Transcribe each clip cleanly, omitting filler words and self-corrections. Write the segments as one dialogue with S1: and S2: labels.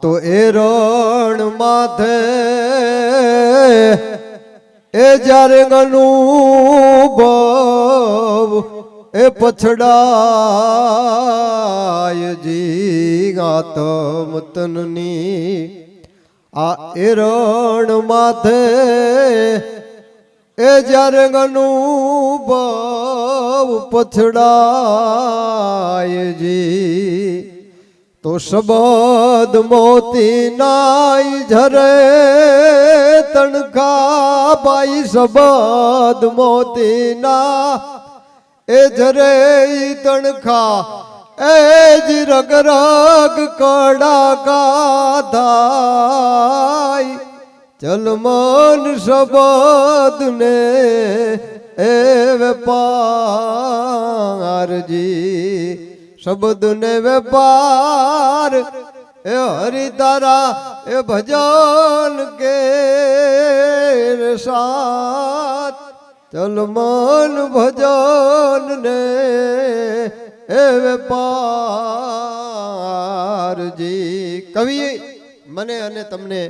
S1: તો એ રણ માથે એ જ્યારે અનુભવ એ પછડાય જી આતમ તનની આ એ રણ માથે એ જ્યારે અનુભવ પછડાય જી તો શબ્દ મોતી નાઈ ઝરે તણખા બાઈ શબ્દ મોતી ના એ ઝરે તણખા એ જ રગ રગ કડા ગાધાય ચલ મન શબ્દ ને એ વેપારજી શબ્દ ને વેપાર એ હરિ તારા એ ભજન કે સાથ ચલ મન ભજન ને એ વેપારજી કવિએ મને અને તમને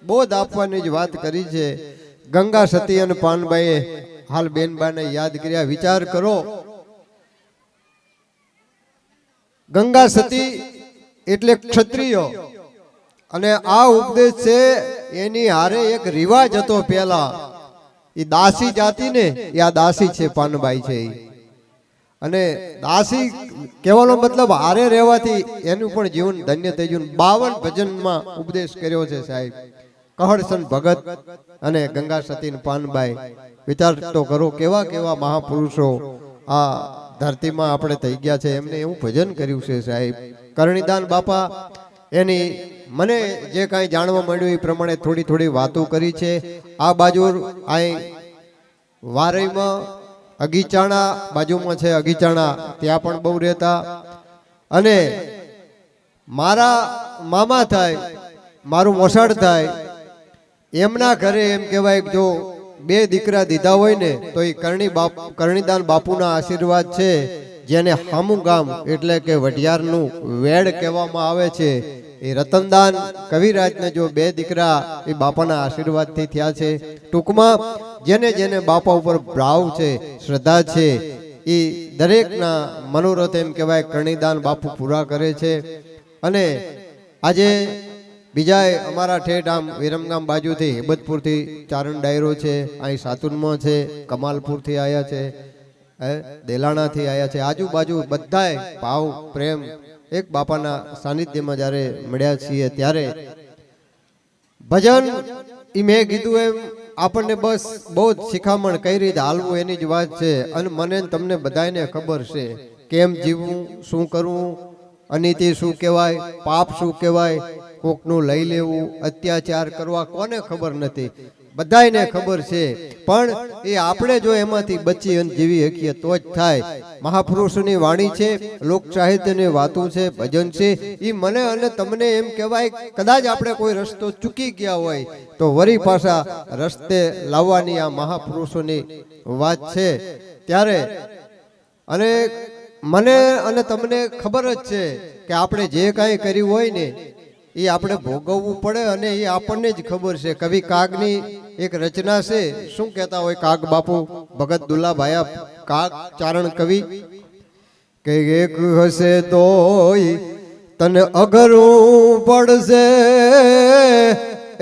S1: બોધ આપવાની જ વાત કરી છે. ગંગા સતી અને પાનબાઈએ હાલ બેનબાને યાદ કર્યા. વિચાર કરો, ગંગા સતી એટલે ક્ષત્રિયો અને આ ઉપદેશ છે એની હારે એક રિવાજ હતો પેલા. એ દાસી જાતિ ને એ આ દાસી છે પાનબાઈ છે અને દાસી કહેવાનો મતલબ હારે રહેવાથી એનું પણ જીવન ધન્ય થઈ ગયું. 52 ભજનમાં ઉપદેશ કર્યો છે સાહેબ. કહળસન ભગત અને ગંગા સતી પાનબાઈ. વિચાર તો કરો કેવા કેવા મહાપુરુષો આ ધરતીમાં આપણે થઈ ગયા છે. એમને એવું ભજન કર્યું છે સાહેબ. કરણીદાન બાપા એની મને જે કાંઈ જાણવા મળ્યું એ પ્રમાણે થોડી થોડી વાતો કરી છે. આ બાજુ અહીં વારઈમાં અગીચાણા બાજુમાં છે અગીચાણા, ત્યાં પણ બહુ રહેતા. અને મારા મામા થાય, મારું મોસાળ થાય, એમના ઘરે એમ કહેવાય જો 2 દીકરા દીધા હોય ને તો એ કરણીદાન બાપુના આશીર્વાદ છે. જેને હામું ગામ એટલે કે વઢિયારનું વેડ કહેવામાં આવે છે. એ રતનદાન કવિરાજને જો 2 દીકરા એ બાપાના આશીર્વાદથી થયા છે. ટૂંકમાં જેને જેને બાપા ઉપર ભાવ છે, શ્રદ્ધા છે, એ દરેકના મનોરથ એમ કહેવાય કરણીદાન બાપુ પૂરા કરે છે. અને આજે બીજા અમારા ઠેઠ આમ વિરમગામ બાજુથી હિબતપુરથી ચારણ ડાયરો છે, અહીં સાતુનમાં છે, કમાલપુરથી આવ્યા છે, દેલાણાથી આવ્યા છે. આજુબાજુ બધાય ભાવ પ્રેમ એક બાપાના સાનિધ્યમાં જ્યારે મળ્યા છીએ ત્યારે ભજન એ મેં કીધું એમ આપણને બસ બહુ જ શિખામણ કઈ રીતે હાલવું એની જ વાત છે. અને મને તમને બધાને ખબર છે કેમ જીવવું, શું કરવું, અનીતિ શું કહેવાય, પાપ શું કહેવાય, કોકનું લઈ લેવું, અત્યાચાર કરવા કોને ખબર નથી, બધાયને ખબર છે. પણ એ આપણે જો એમાંથી બચી અને જીવી શકીએ તો જ થાય. મહાપુરુષોની વાણી છે, લોક સાહિત્યની વાતો છે, ભજન છે. એ મને અને તમને એમ કહેવાય કદાચ આપણે કોઈ રસ્તો ચૂકી ગયા હોય તો વળી પાછા રસ્તે લાવવાની આ મહાપુરુષોની વાત છે. ત્યારે અને મને અને તમને ખબર જ છે કે આપણે જે કાંઈ કર્યું હોય ને એ આપણે ભોગવવું પડે અને એ આપણને જ ખબર છે. કવિ કાગની એક રચના છે, શું કહેતા હોય કાગ બાપુ ભગત દુલ્લાભાયા કાગ ચારણ કવિ કે એક હશે તોય તને અઘરું પડશે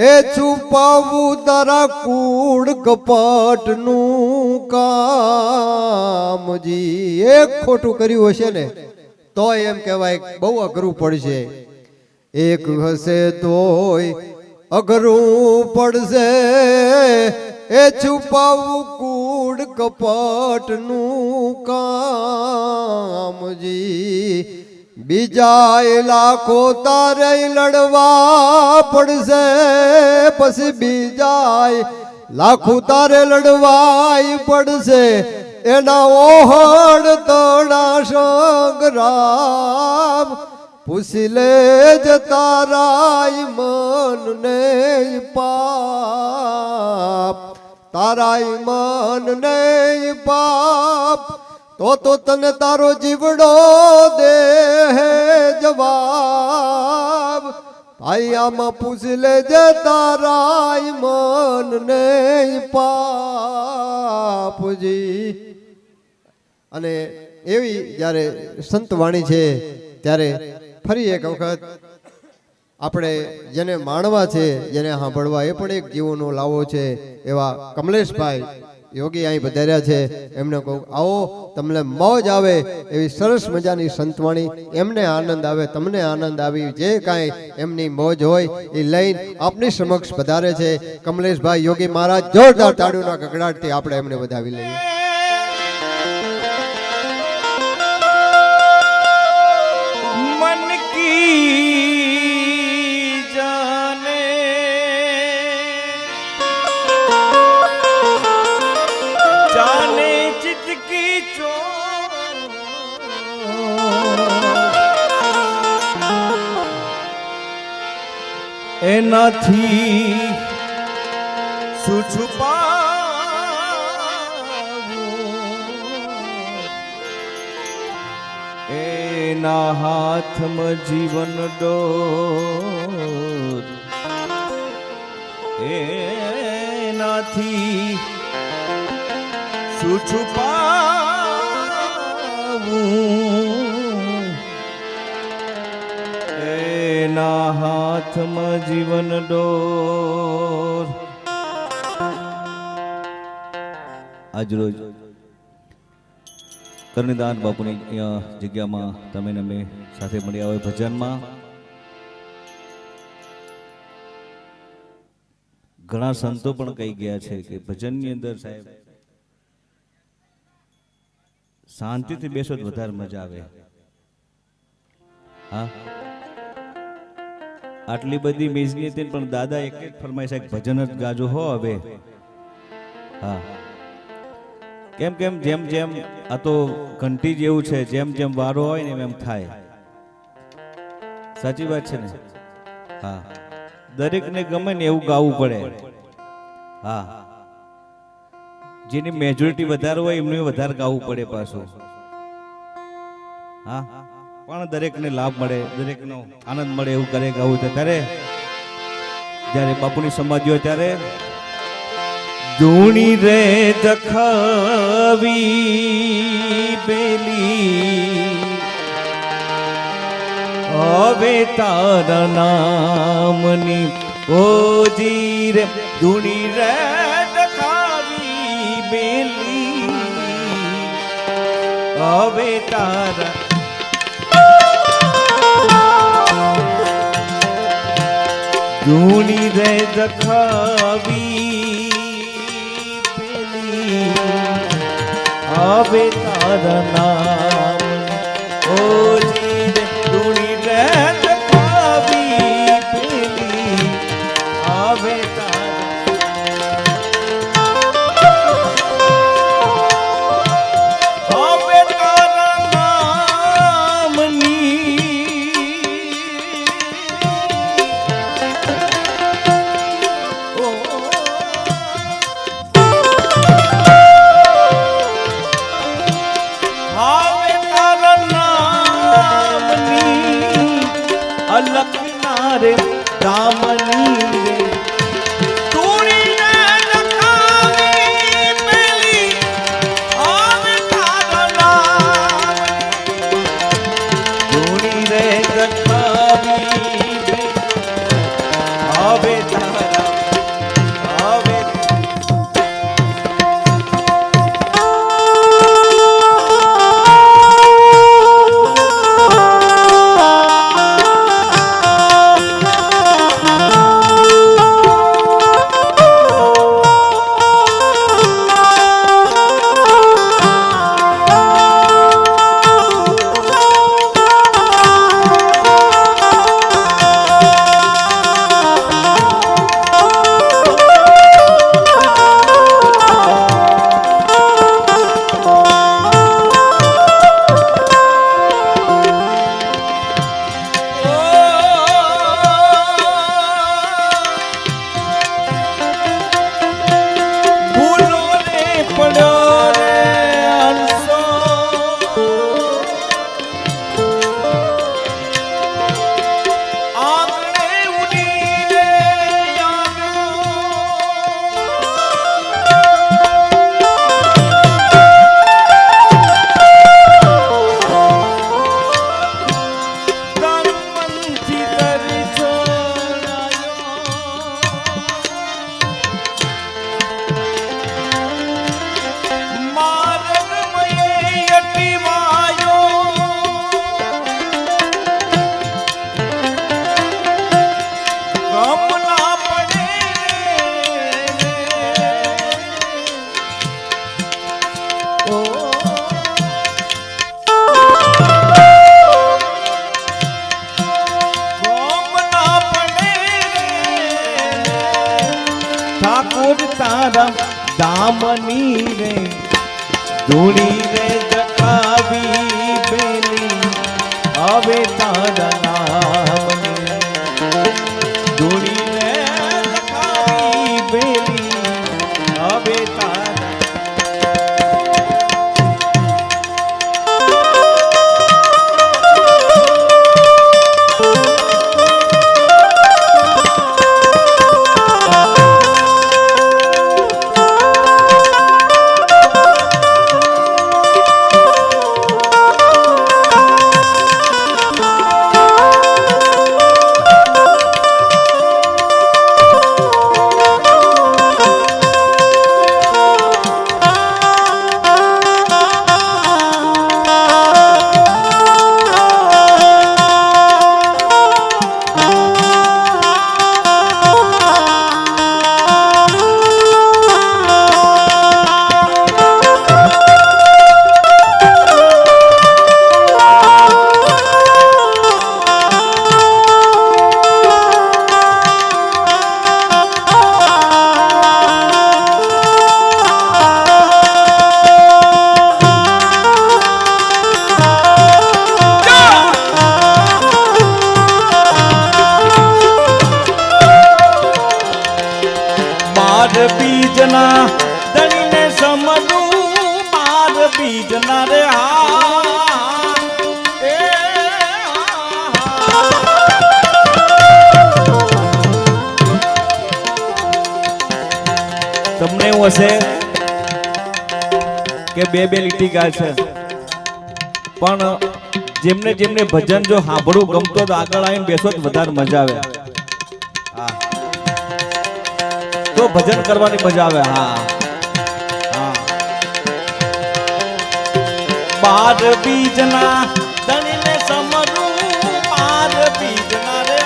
S1: એ છુપાવું તારા કૂડ કપટનું કામજી. એક ખોટું કર્યું હશે ને તો એમ કહેવાય બહુ અઘરું પડશે. એક હશે તોય અઘરું પડશે એ છુપાવું કૂડ કપટનું કામજી. બીજા લાખો તારે લડવા પડશે, પછી બીજા લાખો તારે લડવાય પડશે. એના ઓહડ તણા સંગ્રામ પૂછી લે જ તારાય મન ને પાપ, તારાય મન ને પાપ તો તને તારો જીવડો દે જવાબ. ભાઈ આમાં પૂછ લેજે તારા મન ને પાપજી. અને એવી જ્યારે સંતવાણી છે ત્યારે ફરી એક વખત આપણે જેને માણવા છે, જેને સાંભળવા, એ પણ એક જીવોનો લાવો છે એવા કમલેશભાઈ યોગી અહીં પધાર્યા છે. એમને કહું આવો, તમને મોજ આવે એવી સરસ મજાની સંતવાણી, એમને આનંદ આવે, તમને આનંદ આવી, જે કાંઈ એમની મોજ હોય એ લઈને આપની સમક્ષ પધારે છે કમલેશભાઈ યોગી મહારાજ. જોરદાર તાળીઓના ગગડાટથી આપણે એમને વધાવી લઈએ.
S2: मन की जाने जाने चित की चोट एनाथी શું છુપાવું એના હાથમાં જીવન ડોર એનાથી શું છુપાવું એના હાથમાં જીવન ડોર. આજરોજ કરણીદાન બાપુની અહીંયા જગ્યામાં તમે ને અમે સાથે મળ્યા હોય ભજનમાં. ઘણા સંતો પણ કહી ગયા છે કે ભજનની અંદર સાહેબ શાંતિથી બેસો તો વધારે મજા આવે. હા, આટલી બધી મેજની હતી પણ દાદા એક જ ફરમાઈશ ભજન જ ગાજો હો હવે. હા, કેમ કેમ જેમ જેમ આ તો ઘંટી જેવું છે, જેમ જેમ વારો હોય ને એમ થાય. સાચી વાત છે ને? હા, દરેકને ગમે ને એવું ગાવું પડે. હા, જેની મેજોરિટી વધારે હોય એમને વધારે ગાવું પડે પાછું. હા, પણ દરેકને લાભ મળે, દરેકનો આનંદ મળે એવું કરે ગાવું છે. ત્યારે જ્યારે બાપુની સમાધિ હોય ત્યારે ધૂણી રે દખાવી બેલી હવે તારા નામની ઓજી રે ધૂણી રે દખાવી બેલી હવે તારા ધૂણી રે દખાવી હવે તારા નામ ઓજી રે ધૂણી રે દખાવી પેલી હવે તારા રે દામની રે ધૂણી રે દખાવી પેલી હવે તારા નામ ધૂણી રે દખાવી હવે તારા હવે ઠાકોર તારા દામની રે ધૂણી રે જકાવી બેલી હવે તારા નામની ધૂણી રે જકાવી બેલી હવે તારા બીજના દણીને સમરું માર બીજના રે તમને એવું હશે કે બે લીટી ગાય છે પણ જેમને જેમને ભજન જો સાંભળવું ગમતો તો આગળ આવીને બેસો તો વધારે મજા આવે તો ભજન કરવાની મજા આવે બાર બીજના દણીને સમરું બાર બીજના રે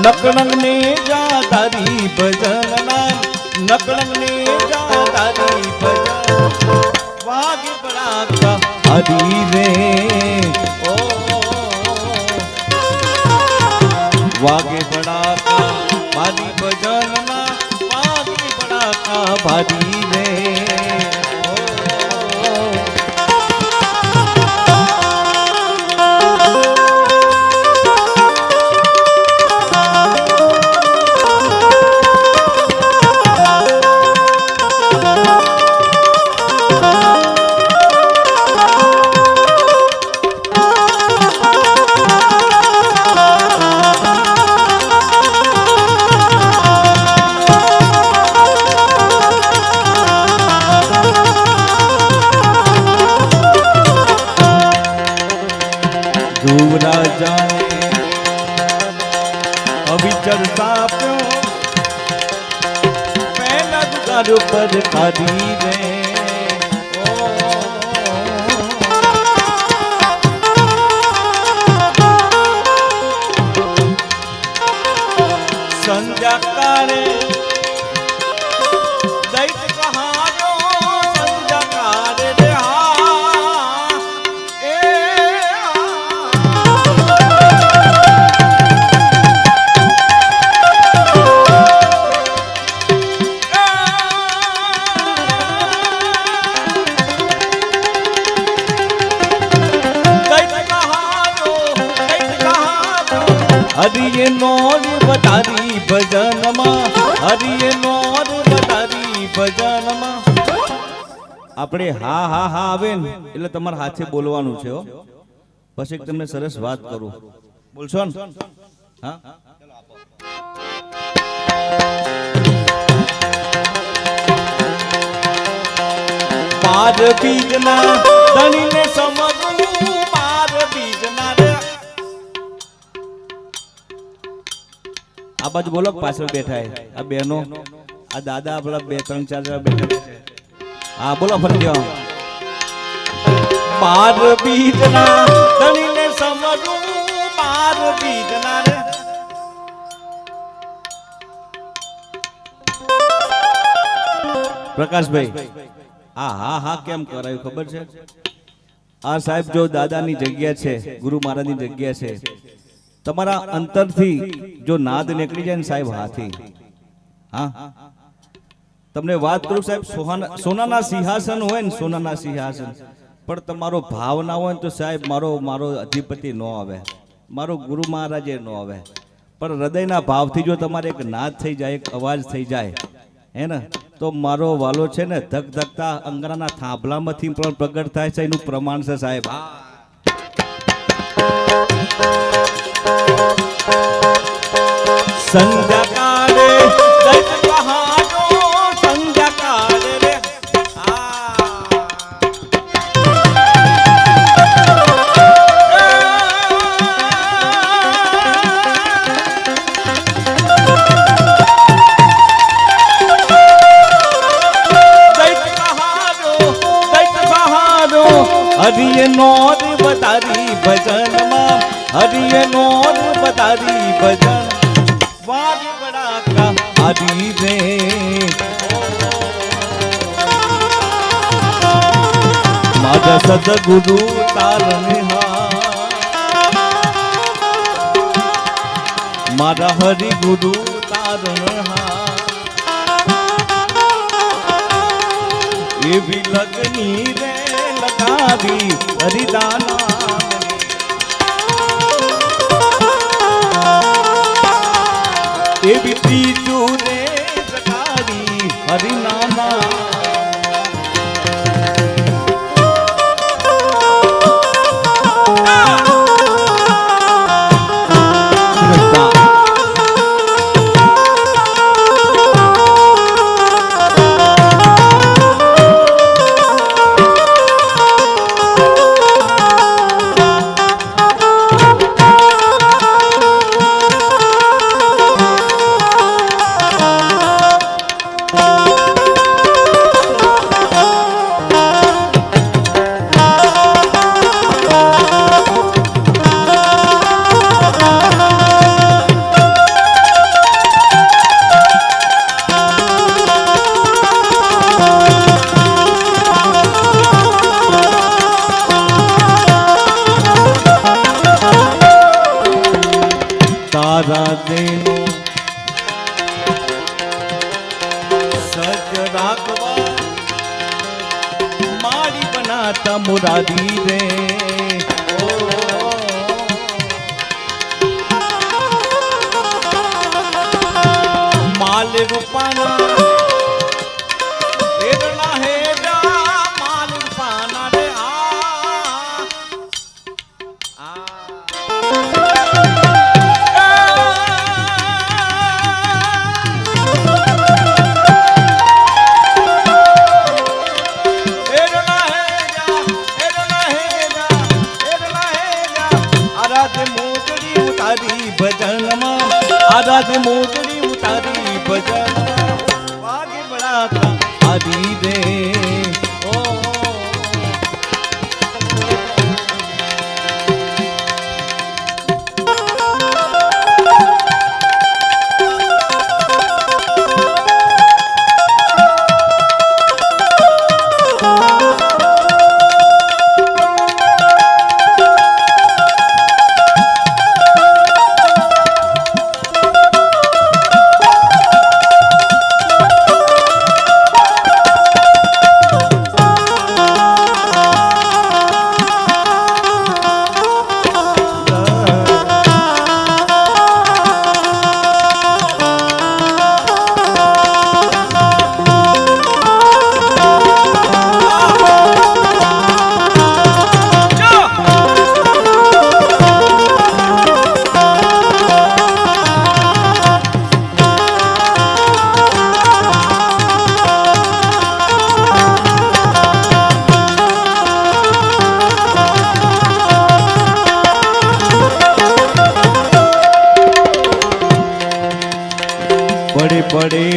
S2: નકળંગ ને જા તારી ભજનના નકળંગ ને જા તારી ભજન વાગ પડાકા હરી રે ઓ વાગે પડાકા ભારી ભજનના વાગે પડાકા ભારી રે અવિચરતા પ્યો પહેલા દુકાર પર ખાધી રે સંધ્યા કાળે દૈત કહારો સંધ્યા કાળે રે હરિયે નોર વધારી ભજનમાં હરિયે નોર વધારી ભજનમાં આપણે હા હા હા આવે ને એટલે તમારા હાથે બોલવાનું છે પછી તમને સરસ વાત કરું બોલશો ને હા પાર બીજના દણીને સમજવું પાર બીજના રે આ બાજુ બોલો પાછળ બેઠા આ બહેનો આ દાદા આપણા 2 3 4 બેઠા હા બોલો ફરી બાર બીજના ધણીને સમરું બાર બીજના રે પ્રકાશભાઈ હા હા કેમ કરાયું ખબર છે આ સાહેબ જો દાદાની જગ્યા છે ગુરુ મહારાજની જગ્યા છે તમારા અંતરથી જો નાદ નીકળી જાય ને સાહેબ હાથી હા તમને વાત કરું સાહેબ સોનાના સિંહાસન હોય ને સોનાના સિંહાસન પણ તમારો ભાવ ના હોય ને તો સાહેબ મારો અધિપતિ ન આવે મારો ગુરુ મહારાજે ન આવે પણ હૃદયના ભાવથી જો તમારે એક નાદ થઈ જાય એક અવાજ થઈ જાય હે ને તો મારો વાલો છે ને ધક ધકતા અંગરાના થાંભલામાંથી પણ પ્રગટ થાય છે એનું પ્રમાણ છે સાહેબ સંધ્યાકાળે દૈત પહાડો સંધ્યાકાળે રે હરિયે નોર બતારી ભજનમાં હરિયે નોર બતારી ભજન વાદ બડા કા હરી રે મારા સદગુરુ તારને મારા હરિ ગુરુ તારને એવી લગની રે લગાવી હરિદાના એવી ત્રીજું રે જગાડી હરિનાના મુરાદી રે માલ રૂપાના હેડા હેડા માલ રૂપાના રે આરાધ મોજડી ઉતારી ભજન વાગે બડા હરી રે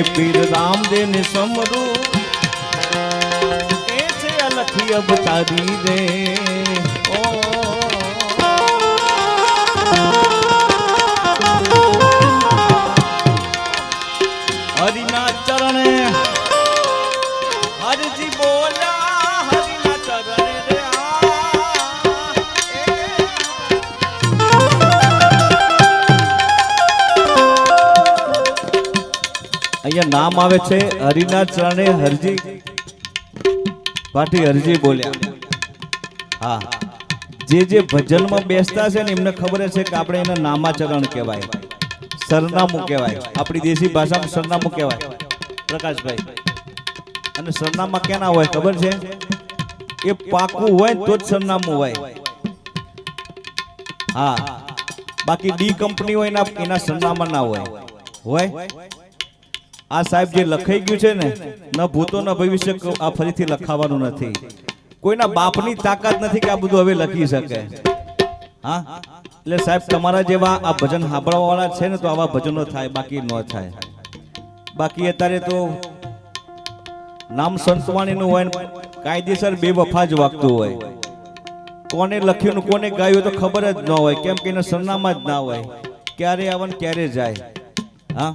S2: પીર રામદેવ ને સમરું એ છે અલખી अब तारी रे ओ हरिना चरणे हरजी बोला हरिना चरणे रे અહીંયા નામ આવે છે હરિના ચરણે હરજી પાટી હરજી બોલ્યા હા જે ભજનમાં બેસતા છે ને એમને ખબર છે કે આપણે એને નામાચરણ કહેવાય સરનામું કહેવાય આપણી દેશી ભાષામાં સરનામું કહેવાય પ્રકાશભાઈ અને સરનામા કેના હોય ખબર છે એ પાકું હોય તો જ સરનામું હોય હા બાકી ડી કંપની હોય એના સરનામા ના હોય આ સાહેબ જે લખાઈ ગયું છે ને ન ભૂતો ન ભવિષ્ય આ ફરીથી લખાવાનું નથી કોઈના બાપની તાકાત નથી કે આ બધું હવે લખી શકે હા એટલે સાહેબ તમારા જેવા આ ભજન સાંભળવા વાળા છે ને તો આવા ભજનો થાય બાકી ન થાય બાકી અત્યારે તો નામ સંતવાણીનું હોય કાયદેસર બે વફા જ વાગતું હોય કોને લખ્યું કોને ગાયું તો ખબર જ ન હોય કેમ કે એના સરનામા જ ના હોય ક્યારે આવે ને ક્યારે જાય હા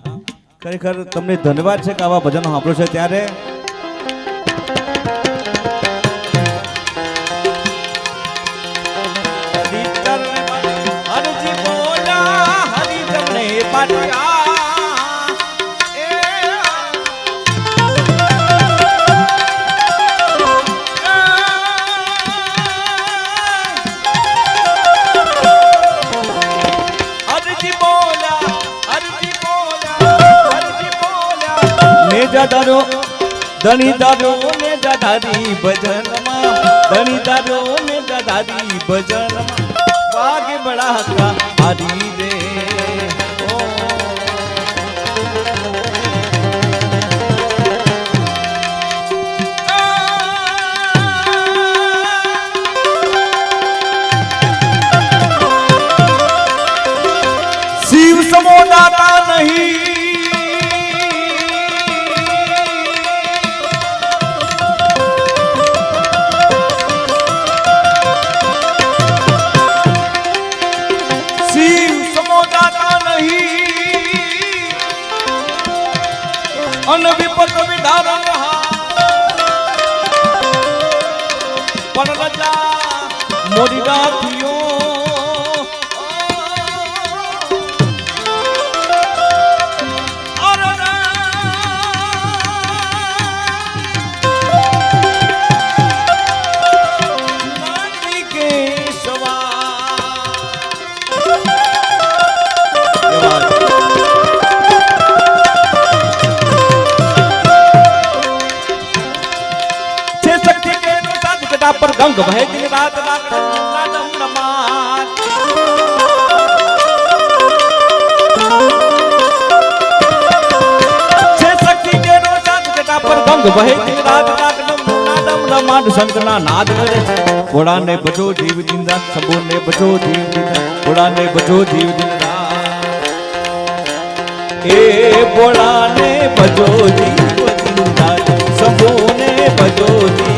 S2: ખરેખર તમને ધન્યવાદ છે કે આવા ભજનો સાંભળો છે ત્યારે હરજી બોલા હરી તમને પાટિયા દાદો ધણી દાદો ને દાદારી ભજનમાં ધણી દાદો ને દાદારી ભજનમાં વાગે બડા હકા હારી રે શિવ સમો દાતા નહીં વિપત વિધારણ પણ રજા મોરી રાખ્યો पर गंग बहे दिन रात नादम नमाज छे सखी के नो साथ जटा पर गंग बहे दिन रात नादम नमाज संतना नाद करे घोड़ा ने बजो जीव दिन रात सबो ने बजो जीव दिन घोड़ा ने बजो जीव दिन रात ए घोड़ा ने बजो जीव दिन रात सबो ने बजो जीव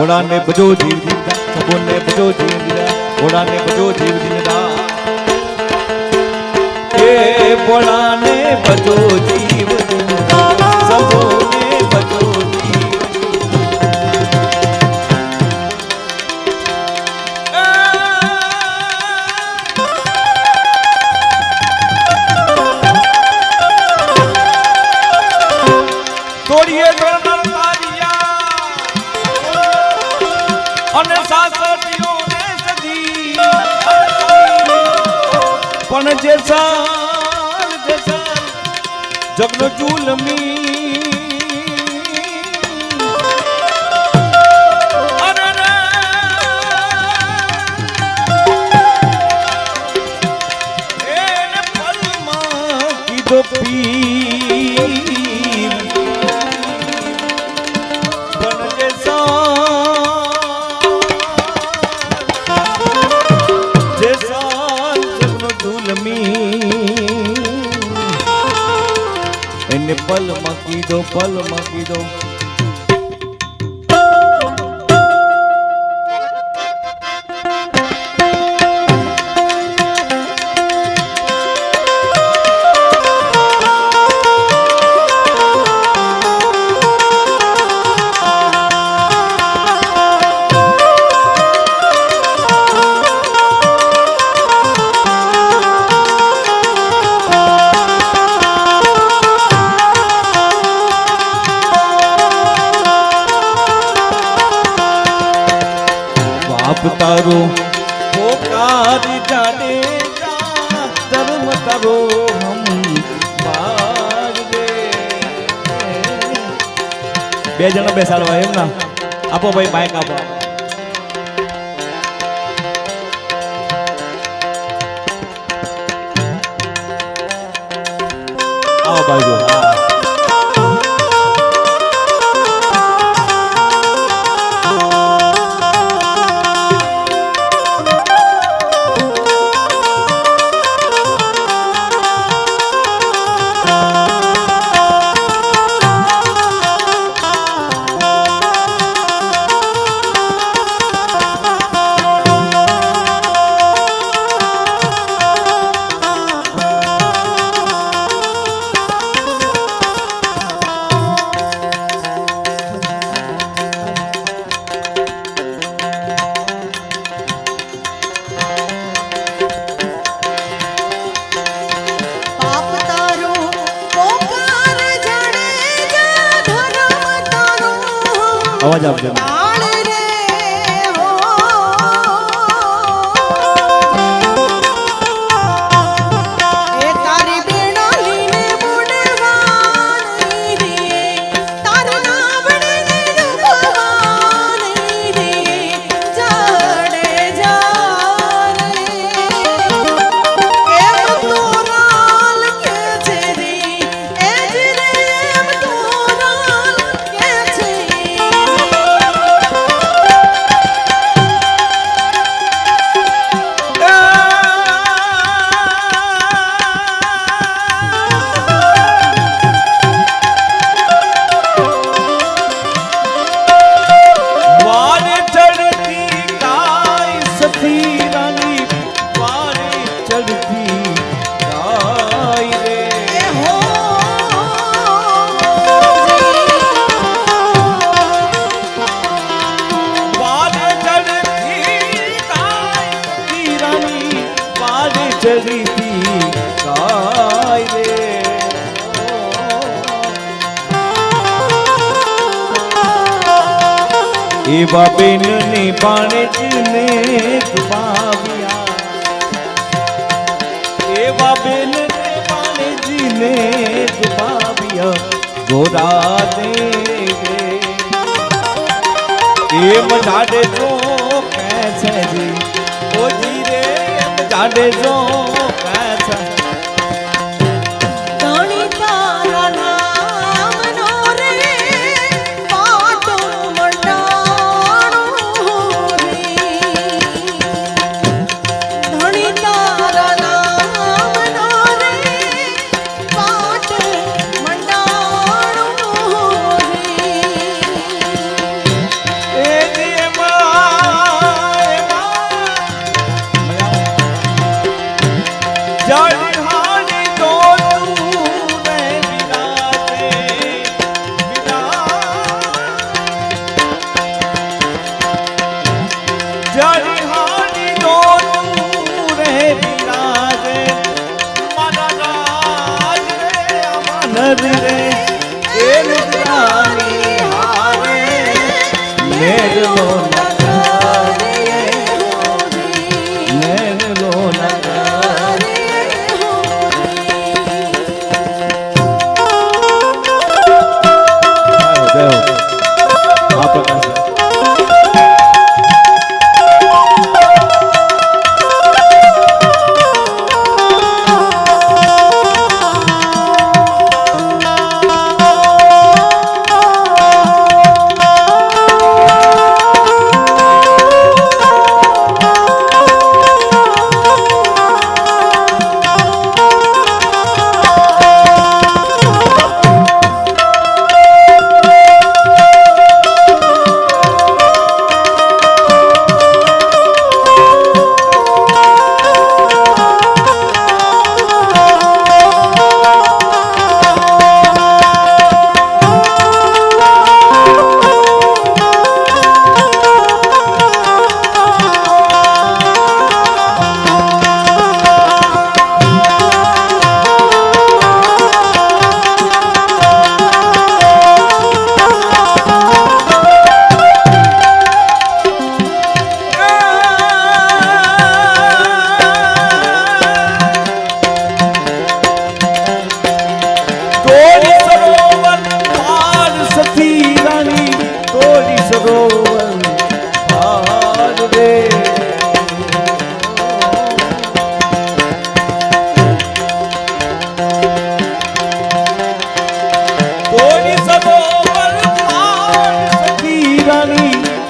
S2: ઘોડાને ભજો જીવ જીવતા સબોને ભજો જીવ જીવતા ઘોડાને ભજો જીવ જીવતા એ ઘોડાને ભજો જીવ જીવતા સબોને ભજો જીવ તોડીએ તોડનાર તારિયા અને સાસટીઓને સજી પણ જે સાલ જગનો ચૂલમી એને પલમાં કીધો પીર એને પલ મકી દો બાપ તારો પોકાર જાડે ધર્મ તારો હમ બાર રે બે જણા બેસાડવા એમ ના આપો ભાઈ માઈક આપો આવો બાજુ અવાજ આપજો એવા બેન ને બાણેજને દુભાવ્યા એવા બેન ને બાણેજને દુભાવ્યા ગોરા દે એમ જાડે જો કેસે જી ઓ જી રે એમ જાડે જો કેસે
S3: Yeah.
S2: રે એ રુદ્રાની હારે મેરલો નગર મેરલો નગર જય હો આ પ્રકાશ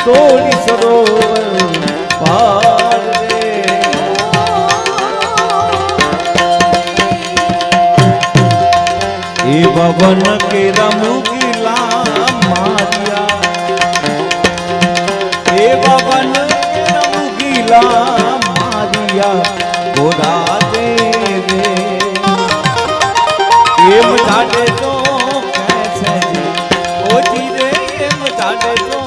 S2: તોડી સરોવર પાર રે એ ભવન કે રમુગીલા મારિયા એ ભવન કે રમુગીલા મારિયા ગોરા દે રે એમ જાડે તો કેસે ઓજી રે એમ જાડે તો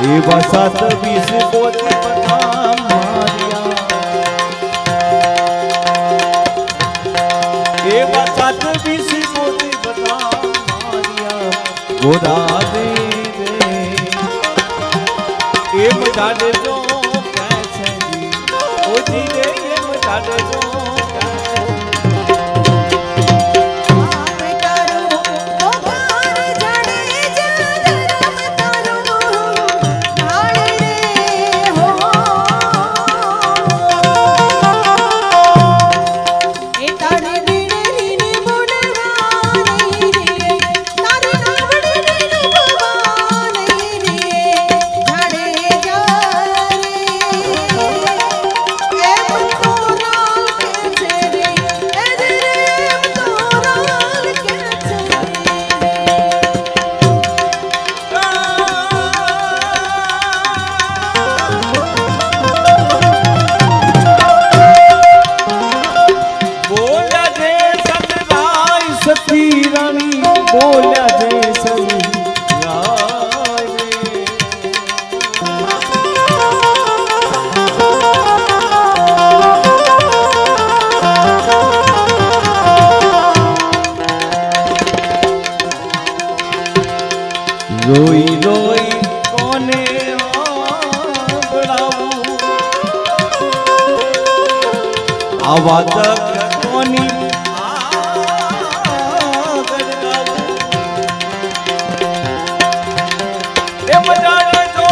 S2: એવા સાત વીસ પોતે બધા માર્યા એવા સાત વીસ પોતે બધા માર્યા ગોરા દે એમ જાડે જો કેસે ઓજી દે એમ જાડે જો આવા દગતોની આગળ ગાવું. એમ જાણે જો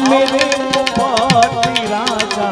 S2: मेरे पाती राजा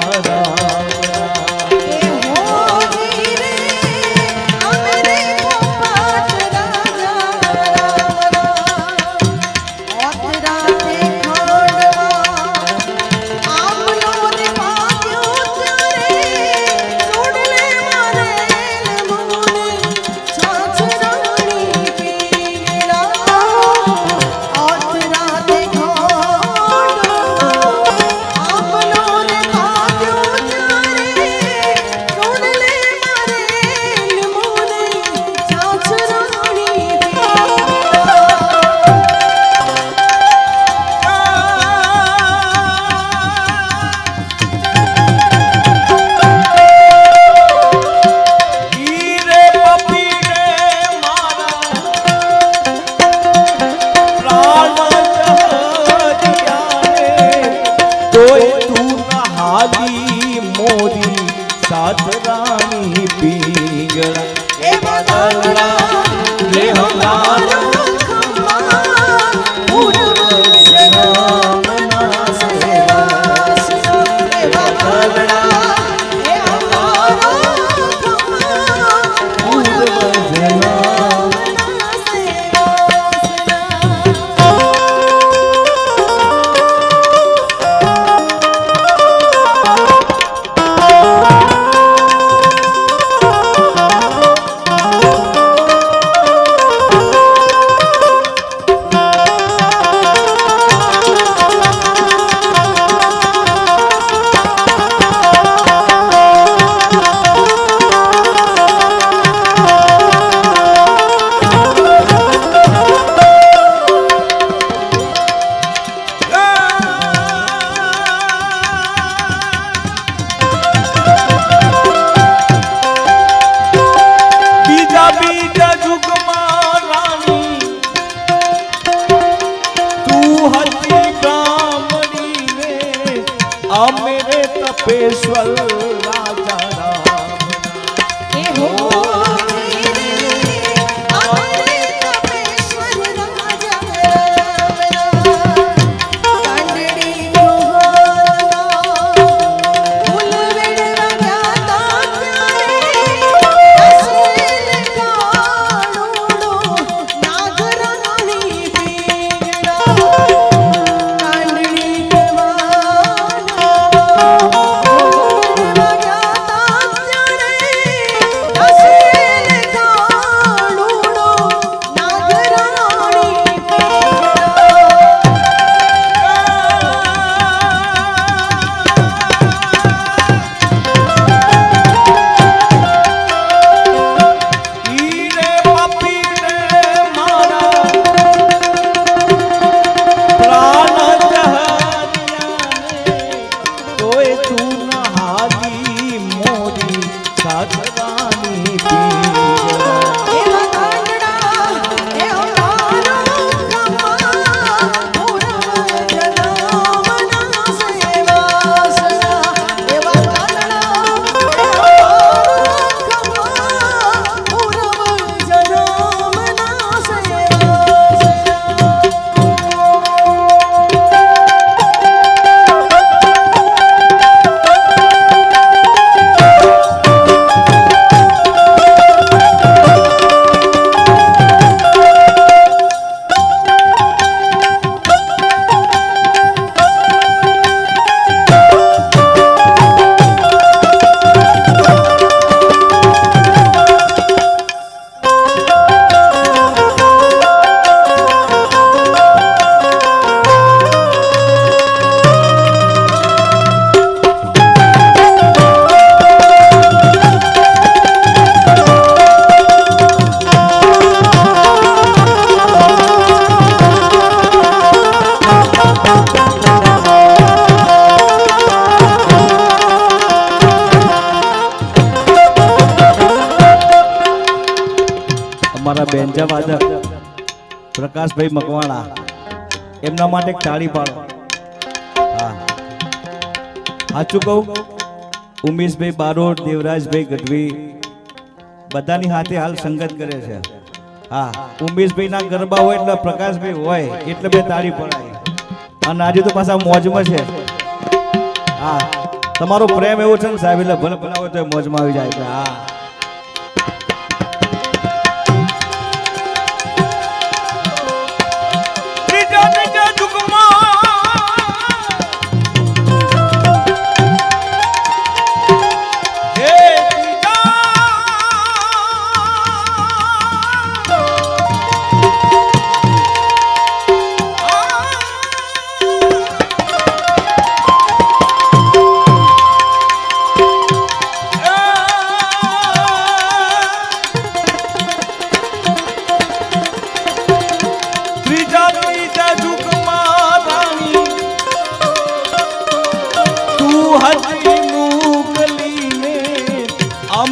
S2: साधरानी पिंगला ए बदला ले हमारा मेरे तपेश्वर राजा राम हे हो બાજા વાદક પ્રકાશભાઈ મકવાણા એમના માટે એક તાળી પાડો. હા સાચું કહું, ઉમેશભાઈ બારોટ, દેવરાજભાઈ ગઢવી બધાની હાથે હાલ સંગત કરે છે. હા, ઉમેશભાઈ ના ગરબા હોય એટલે પ્રકાશભાઈ હોય એટલે બે તાળી પડાય. અને આજે તો પાછા મોજમાં છે. હા, તમારો પ્રેમ એવો છે ને સાહેબ, એટલે ભલે ભલા હોય તો મોજમાં આવી જાય. એટલે હા,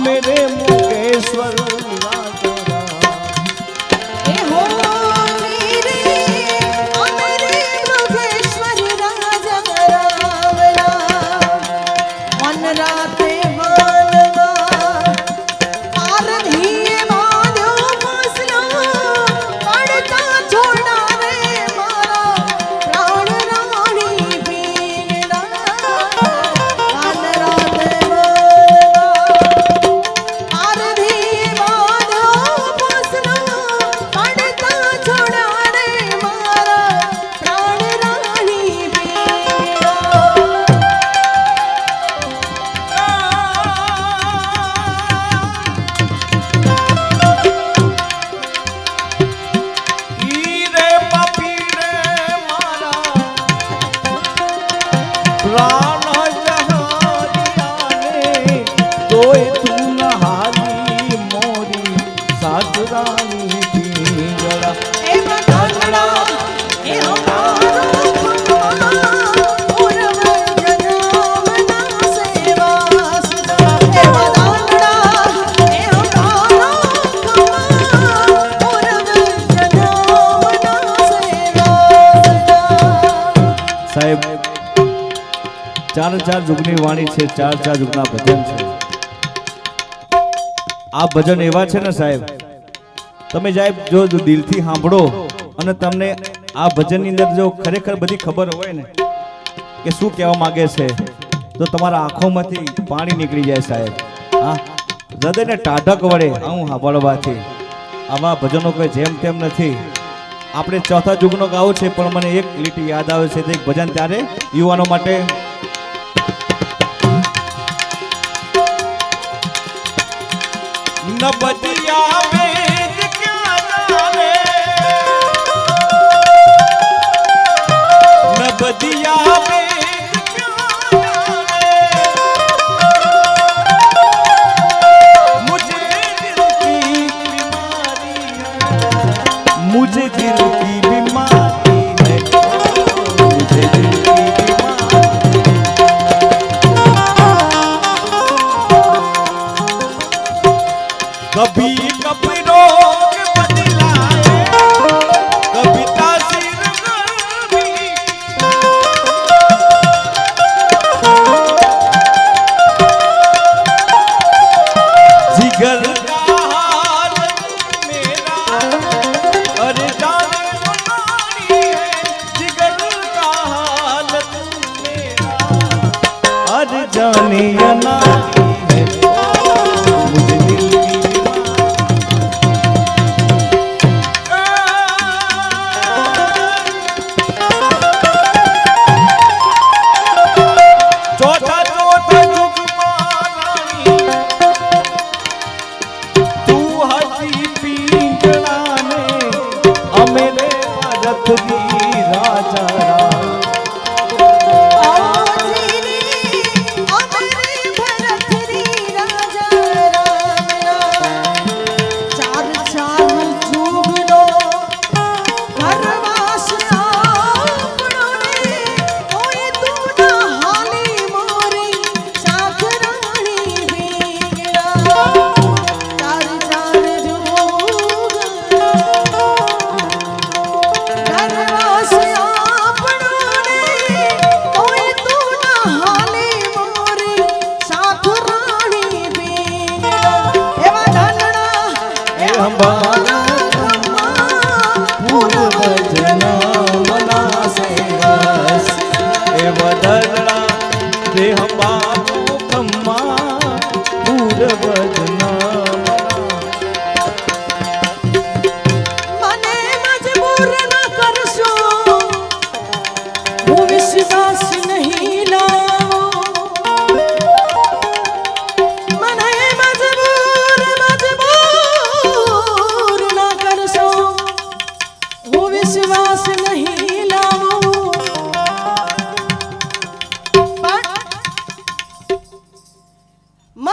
S2: मेरे मुकेश्वर ચાર ચાર યુગની વાણી છે, ચાર ચાર યુગના ભજન છે. આ ભજન એવા છે ને સાહેબ, તમે સાહેબ જો દિલથી સાંભળો અને તમને આ ભજનની અંદર જો ખરેખર બધી ખબર હોય ને કે શું કહેવા માંગે છે, તો તમારા આંખોમાંથી પાણી નીકળી જાય સાહેબ. હા, હૃદયને ટાઢક વળે આવું સાંભળવાથી. આવા ભજનો કોઈ જેમ તેમ નથી. આપણે ચોથા યુગનો ગાવો છે, પણ મને એક લીટી યાદ આવે છે, એક ભજન ત્યારે યુવાનો માટે. નબદિયા વેદ ક્યાં જાવે, નબદિયા વેદ ક્યાં જાવે, મુझे दिल की बीमारी है, मुझे दिल की बीमारी है, मुझे दिल की कभी कभी रोग बदलाए, कभी तासीर गर्मी, जिगर का हाल मेरा अरे जाने नारी है, जिगर का हाल मेरा अरे जाने नारी है, मुझे दिल राजा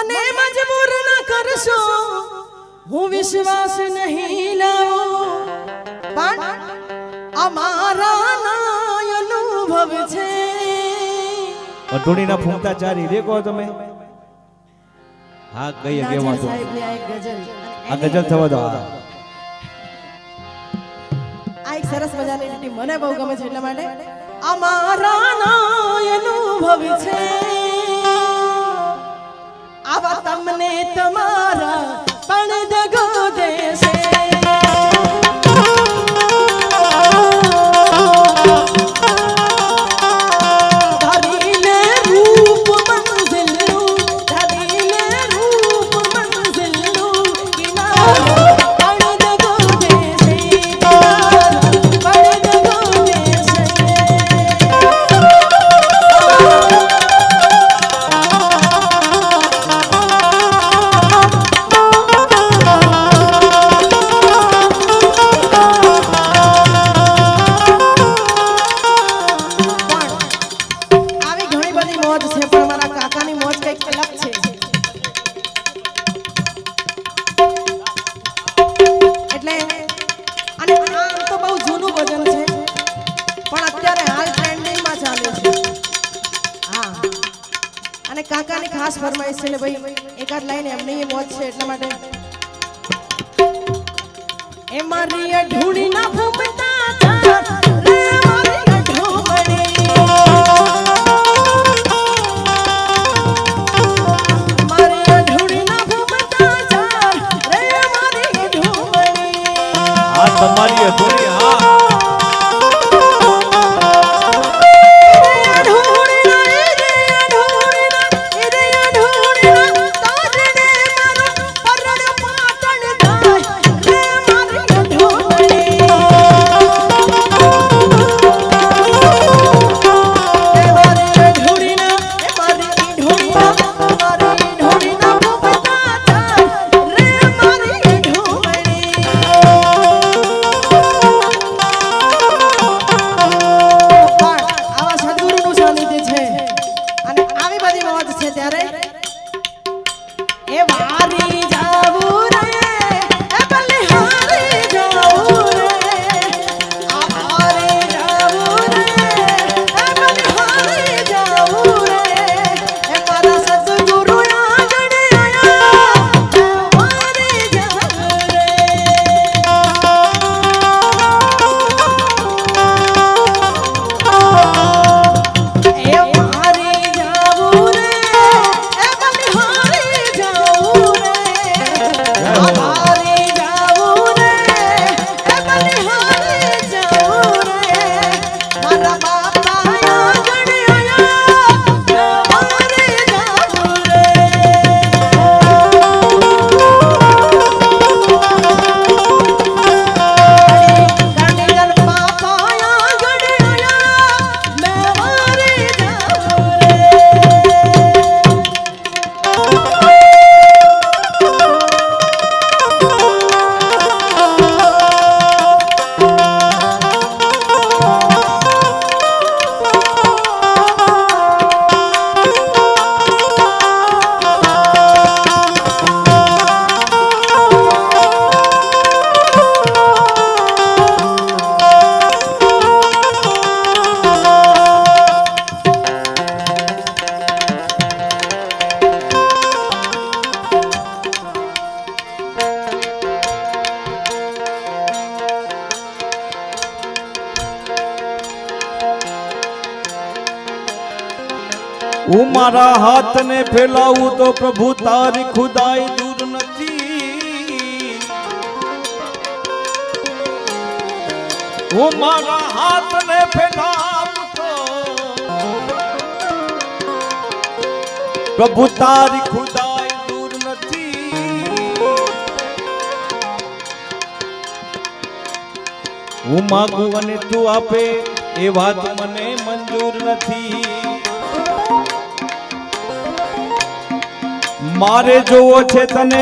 S3: મને મજબૂર ન કરશો, હું વિશ્વાસ નહીં લાવું, પણ અમારા ના અનુભવ છે.
S2: અઢોણીના ફૂંકતા ચારી રે કહો તમે. હા કહીએ કેવા તો
S3: સાહેબની આ એક ગઝલ.
S2: આ ગજલ થવા દો.
S3: આ એક સરસ મજાની લીટી મને બહુ ગમે છે એટલા માટે. અમારા ના અનુભવ છે, આવા તમને તમારા પણ દગો દેશે. ધરીને રૂપ મંઝિલનું, ધરીને રૂપ મંઝિલનું, કિનારો પણ દગો દેશે, કિનારો પણ દગો દેશે. આવી ઘણી બધી મોજ છે, પણ મારા કાકાની મોજ કંઈક અલગ છે. એટલે અને આમ તો બહુ જૂનું ભજન છે, પણ અત્યારે હાલ ટ્રેન્ડિંગમાં ચાલે છે. હા, અને કાકાની ખાસ ફરમાઈશ છે એટલે ભાઈ એકાદ લાઈન એમની મોજ છે એટલા માટે. એ મારી અઢૂણી ના ફૂમતા ચાર, રે મારી અઢૂમણી. મારી અઢૂણી ના ફૂમતા ચાર, રે મારી અઢૂમણી.
S2: આ તમારી અઢોણી. હા હું મારા હાથને ફેલાવું તો પ્રભુ તારી ખુદાઈ દૂર નથી. હું મારા હાથને ફેલાવું તો પ્રભુ તારી ખુદાઈ દૂર નથી. હું માગું અને તું આપે એ વાત મને મંજૂર નથી. મારે જોવો છે તને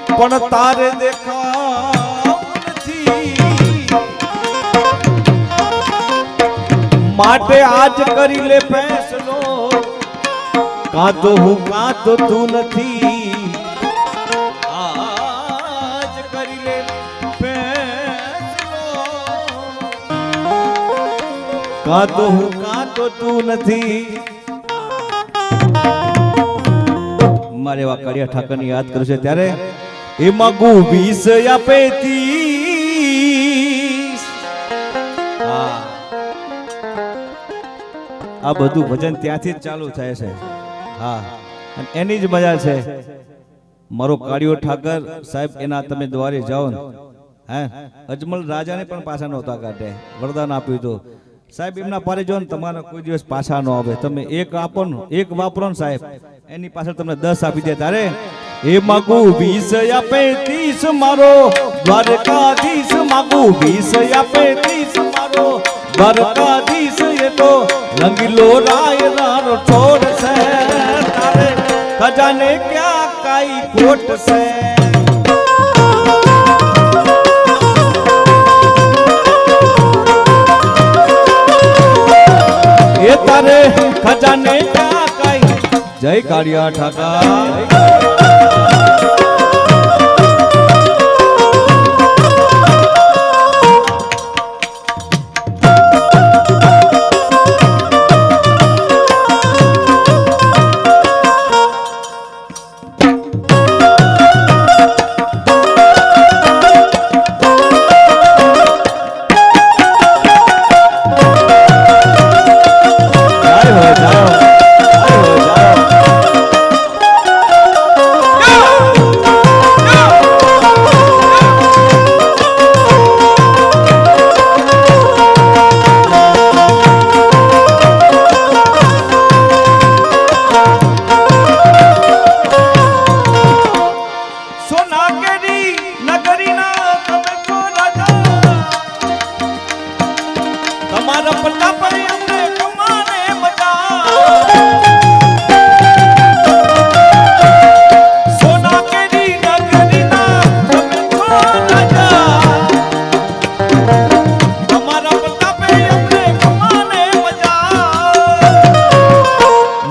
S2: પણ તારે દેખાવું નથી. માટે આજ કરી લે ફેસલો કાં તો હું કાં તો તું નથી આજ કરી લે ફેસલો કાં તો હું કાં તો તું નથી મારે એવા કાળિયા ઠાકરની યાદ કરું છે ત્યારે એ માગુ 20 આપે 30 હા આ બધું ભજન ત્યાંથી જ ચાલુ થાય છે હા અને એની જ મજા છે મારો કાળિયો ઠાકર સાહેબ એના તમે દ્વારે જાઓ ને હે અજમલ રાજાને પણ પાછા નહોતા કાઢે વરદાન આપ્યું હતું સાહેબ એમના પારે જો ને તમારા કોઈ દિવસ પાછા ન આવે તમે એક આપો ને એક વાપરો ને સાહેબ એની પાછળ તમને 10 આપી દે તારે એ માગુ 20 આપે 30 મારો દ્વારકાધીશ માગુ 20 આપે 30 મારો દ્વારકાધીશ એ તો રંગીલો રાય રાનો છોડ છે તારે ખજાને ક્યાં કાઈ ખોટ છે એ તારે ખજાને ક્યાં કાઈ જય કાળિયા ઠાકર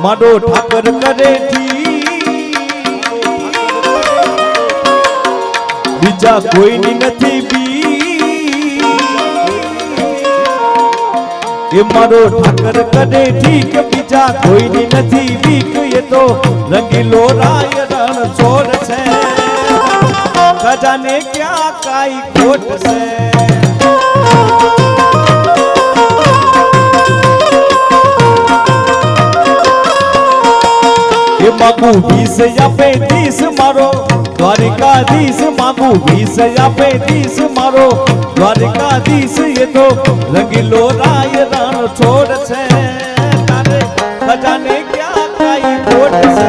S2: માડો ઠાકર કરે બીજા કોઈની નથી બી એ મારો ઠાકર કરે ઠીક બીજા કોઈની નથી બીક એ તો રંગીલો રાય રણ છોડ છે ખજાને ક્યાં કાઈ ખોટ છે मागू 20 આપે 30 મારો દ્વારકાધીશ માગુ 20 આપે 30 મારો દ્વારકાધીશ એ તો રંગીલો રાય રાનો છોડ છે તારે ખજાને ક્યાં કાઈ ખોટ છે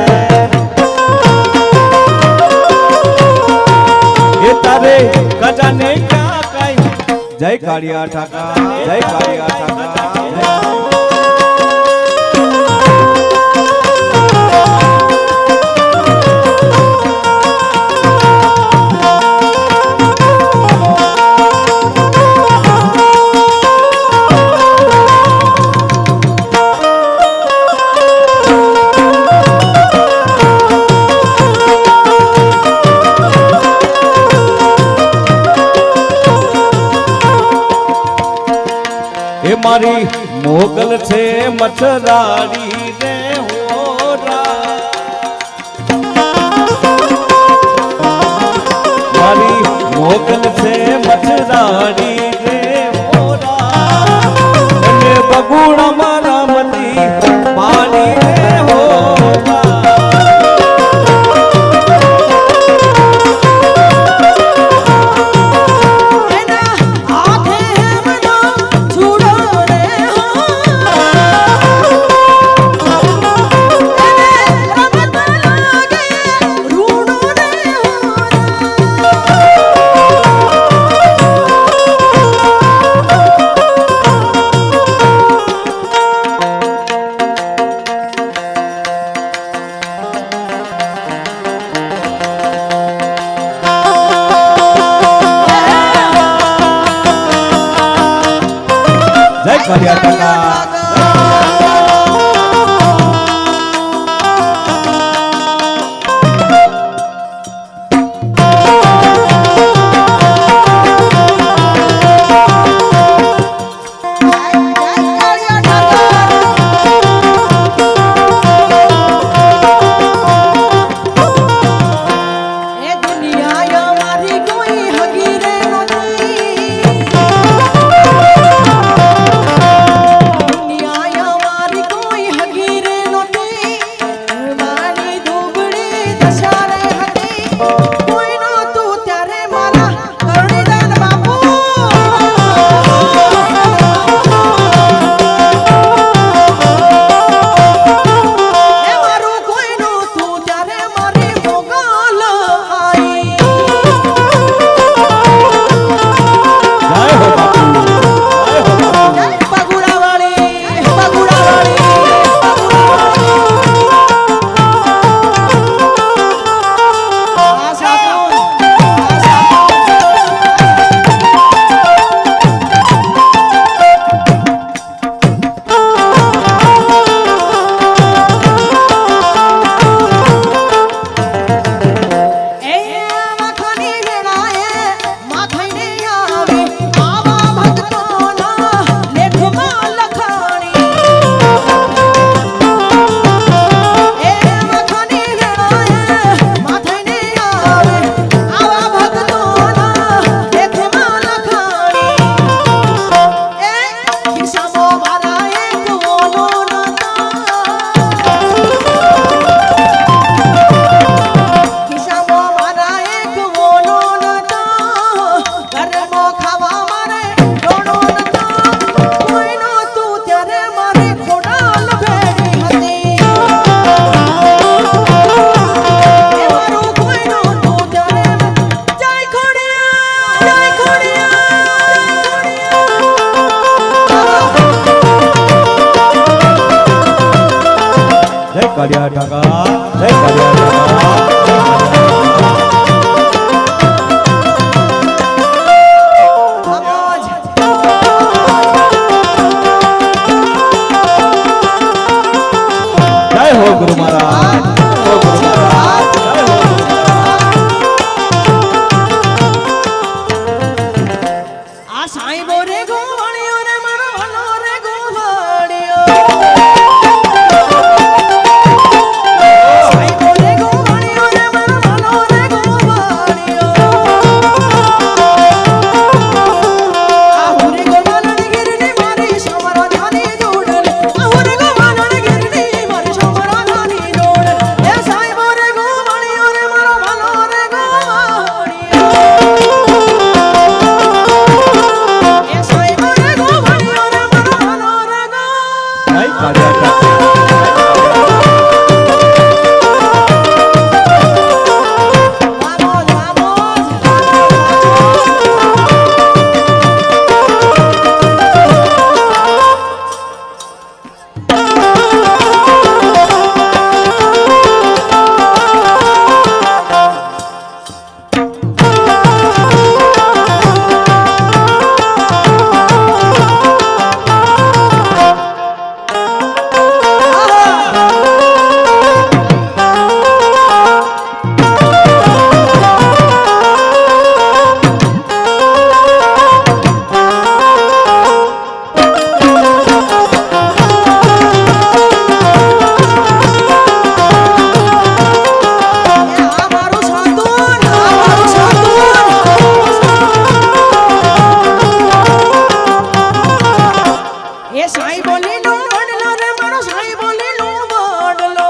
S2: એ તારે ખજાને ક્યાં કાઈ જય કાળિયા ઠાકર જય કાળિયા ઠાકર મારી મોગલ છે મચ્છરાડી રે હોરા મારી મોગલ છે મચ્છરાડી રે હોરા અને બગુડા મારા મતી પાણી રે હોરા કાળિયા ઠાકર કાકા જય કાળિયા
S3: આમોજ.
S2: જય હો ગુરુ મહારાજ હો ગુરુ મહારાજ જય હો ગુરુ મહારાજ.
S3: આ સાંઈબો રે ગોવાળિયો રે મારો ભલો રે ગોવાળિયો. સાંઈબો રે ગોવાળિયો રે મારો ભલો રે ગોવાળિયો. આ હુરે ગોવાળની ગીરની મારી સમરાધાની જોડ. આ હુરે ગોવાળની ગીરની મારી સમરાધાની જોડ. એ સાંઈબો રે ગોવાળિયો રે મારો ભલો રે ગોવાળિયો. એ સાંઈબો રે ગોવાળિયો રે મારો ભલો રે ગોવાળિયો.
S2: જય કાળિયા
S3: વામોજ, વામોજ. આ મારું સાધુન, આ મારું સાધુન. એ સાઈ બોલીનો વડલો રે મારો સાઈ બોલીનો વડલો.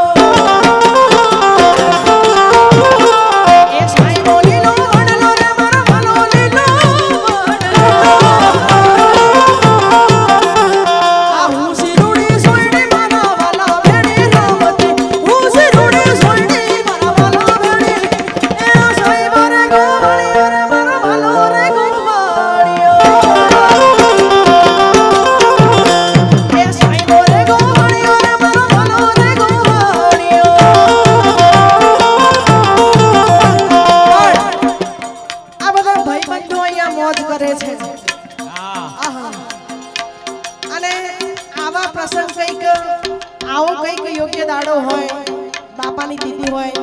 S3: એ સાઈ બોલીનો વડલો રે મારો ભલો લીલો વડલો. આ હું શિરોડી સોયડી મારા વાલા ભેડી રમતી. હું શિરોડી સોયડી મારા વાલા ભેડી. એ સાઈ મારે ગોવાળિયો રે મારો ભલો રે ગોવાળિયો. એ સાંઈબો રે ગોવાળિયો રે મારો ભલો રે ગોવાળિયો. આ બધા ભાઈબંધો અહીંયા મોજ કરે છે. આહા. અને આવા પ્રસંગ કંઈક આવો કંઈક યોગ્ય દાડો હોય, બાપાની તિથિ હોય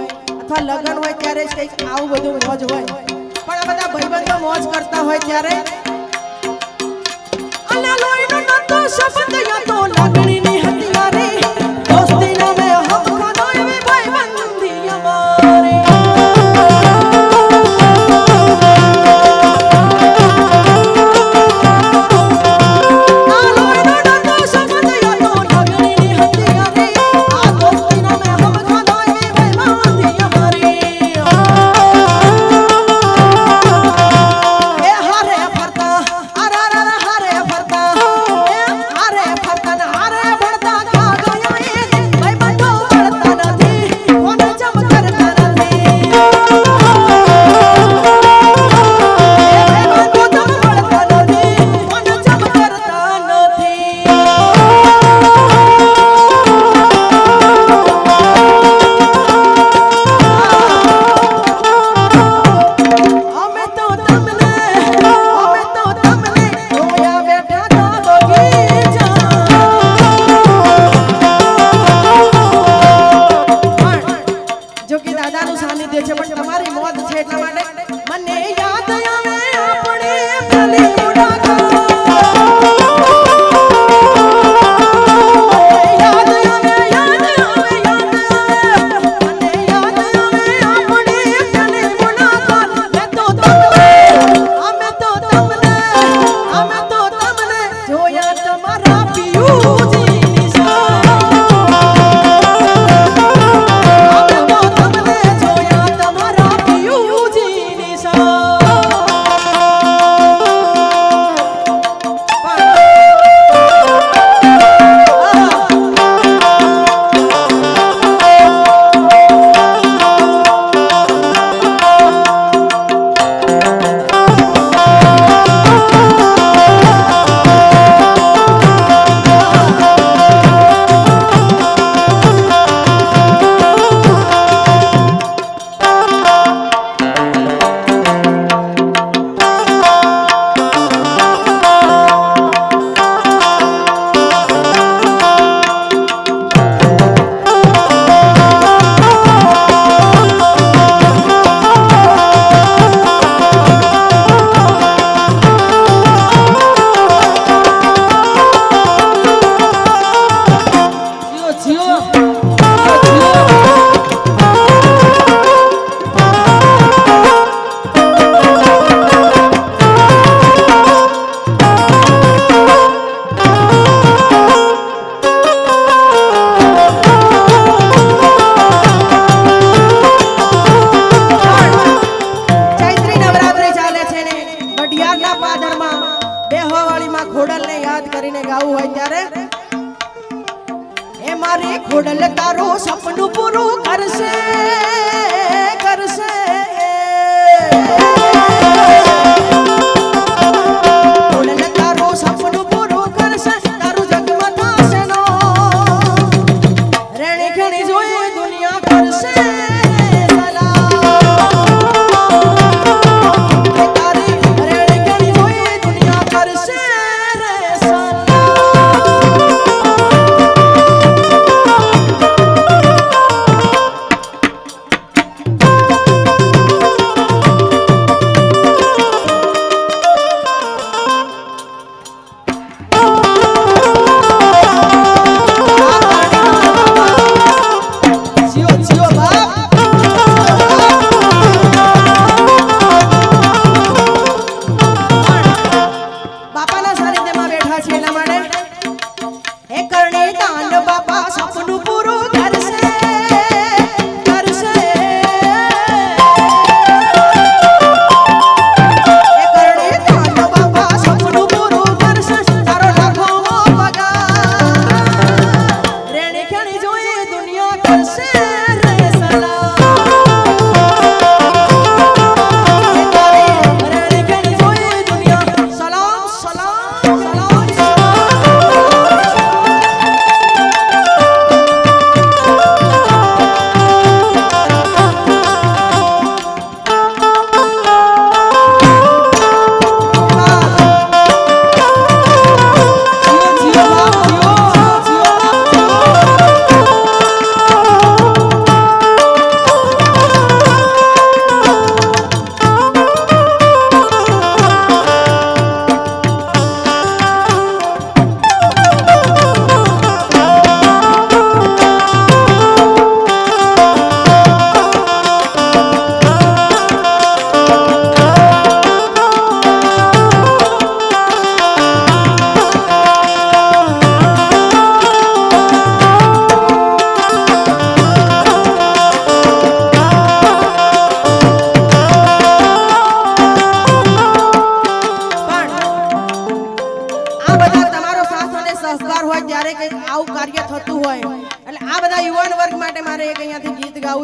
S3: અથવા લગ્ન હોય ત્યારે જ કંઈક આવું બધું મોજ હોય. પણ આ બધા ભાઈબંધો મોજ કરતા હોય ત્યારે અને લોહીનો નતો શબ્દ યા તો લાગણીની હથિયારી. દોસ્તીનો મેં હક ખાધો એવી ભાઈબંધી અમારી. આ લોહીનો નતો શબ્દ યા તો લાગણીની હથિયારી. આ દોસ્તીનો મેં હક ખાધો એવી ભાઈબંધી અમારી. એ હારે ફરતા, અરે હારે ફરતા, એ હારે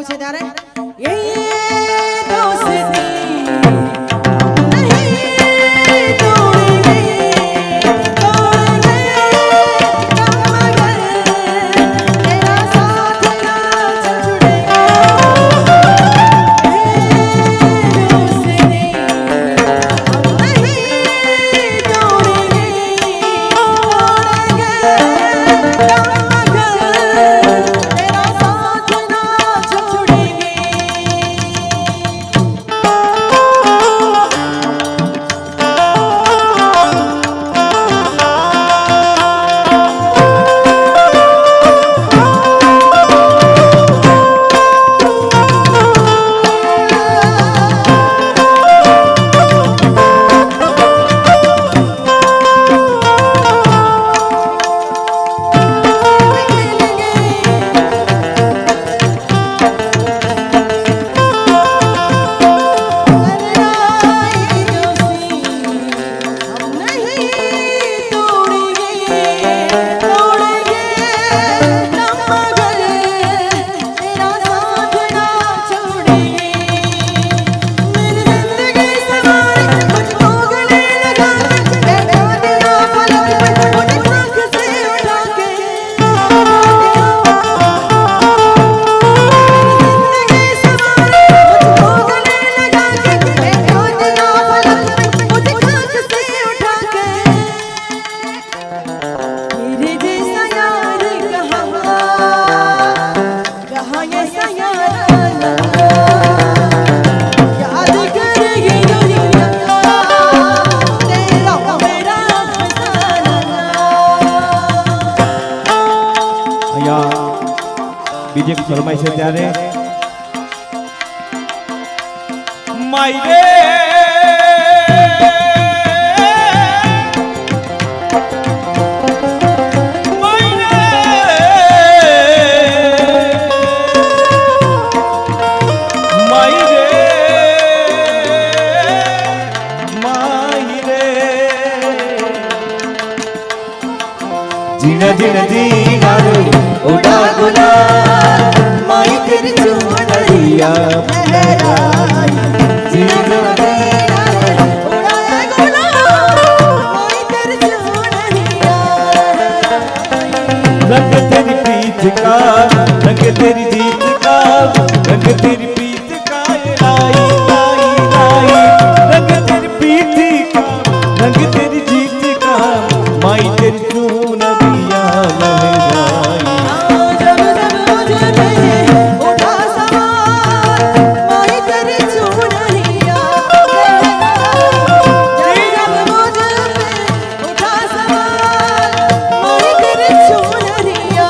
S3: ગાવું છે ત્યારે એ દોસ્તી નહીં તોડેંગે તોડેંગે મगर तेरा साथ ना छोड़ेंगे दोस्ती नहीं तोड़ेंगे तेरा साथ ना छोड़ेंगे।
S2: બીજી એક ફરમાઈ છે ત્યારે માઈ રે जीना जीना जीना उड़ा गुलाल माई तेरी चुनरिया लहराई जीना जीना
S3: उड़ाया गुलाल माई तेरी चुनरिया
S2: रंग तेरी प्रीत का रंग तेरी जीत का रंग तेरी प्रीत का लाई लाई लाई रंग तेरी प्रीत का रंग तेरी जीत का माई तेरी चुनरिया लहराई
S3: जब जब मुझ पे उठा सवार माई तेरी चुनरिया लहराई जब जब मुझ पे उठा सवार माई तेरी चुनरिया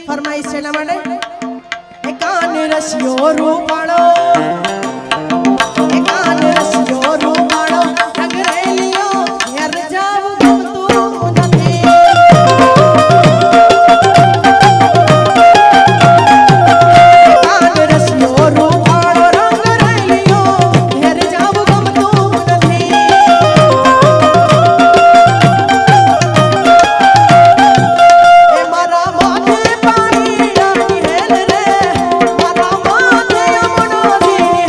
S3: ફરમાઈશ છે એના માટે એ કાન રસિયો રૂપાળો એ કાન રસિયો રૂપાળો રંગ રેલિયો ઘેર જાવું ગમતું નથી એ કાન રસિયો રૂપાળો રંગ રેલિયો ઘેર જાવું ગમતું નથી એ મારા માથે પાણી ડાળી હેલ રે મારા માથે અમણો જી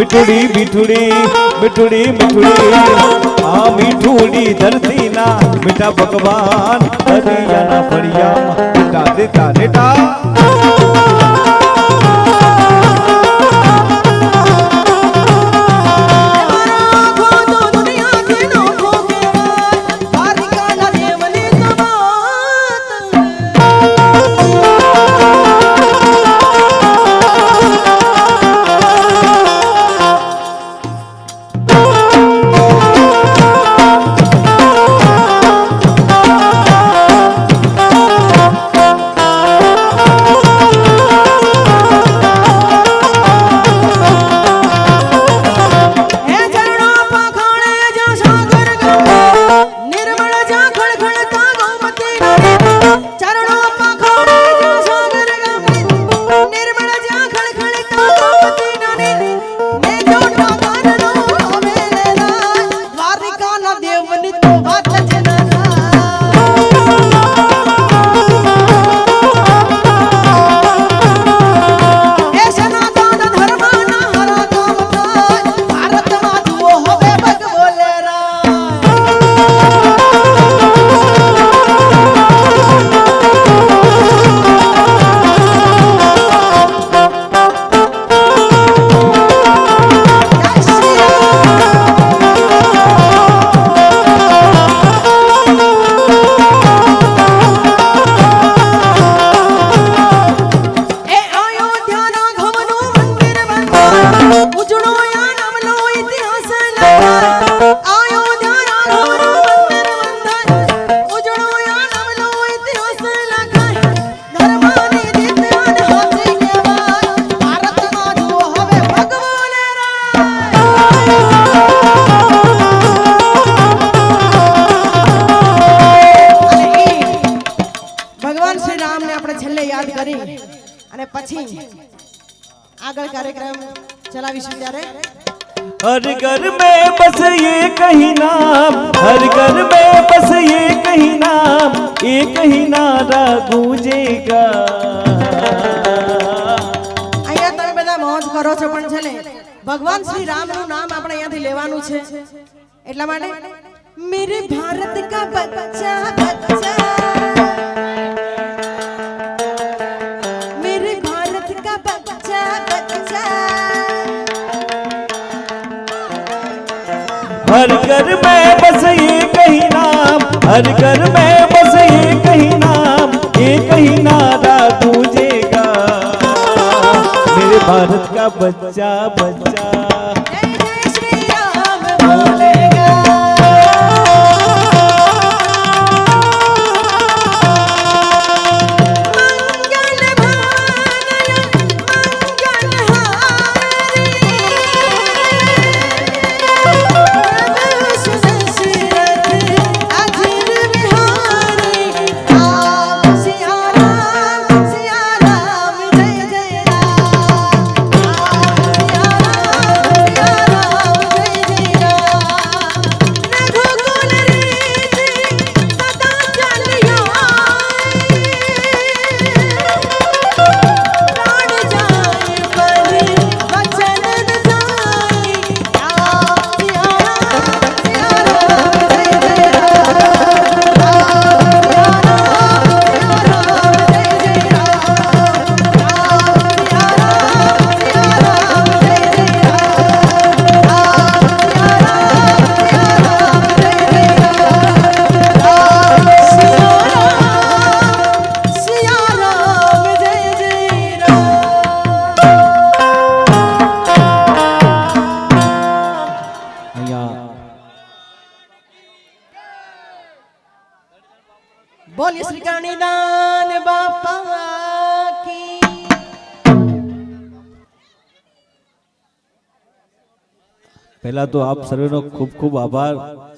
S2: મીઠુડી મીઠુડી મીઠુડી મીઠુડી આ મીઠુડી ધરતી ના મીઠા ભગવાન દરિયાના ફળિયામાં મીઠા દેતા દેતા
S3: આગળ કાર્યક્રમ ચલાવીશું ત્યારે
S2: हर घर में बस ये कही नाम, हर घर में बस ये कही नाम, एक ही नारा गूंजेगा।
S3: અહીંયા તમે બધા મોજ કરો છો પણ છે ને ભગવાન શ્રી રામ નું નામ આપણે અહીંયાથી લેવાનું છે એટલા માટે મેરે ભારત કા બચ્ચા બચ્ચા मेरे भारत का बच्चा बच्चा
S2: हर घर में बस ये कही नाम, हर घर में बस ये कही नाम, एक ही नारा गूंजेगा। मेरे भारत का बच्चा बच्चा
S3: जय जय श्री राम बोलेगा। बोलिए श्री कर्णिदान बापा की।
S2: पहला तो आप सर्वेનો ખૂબ ખૂબ આભાર।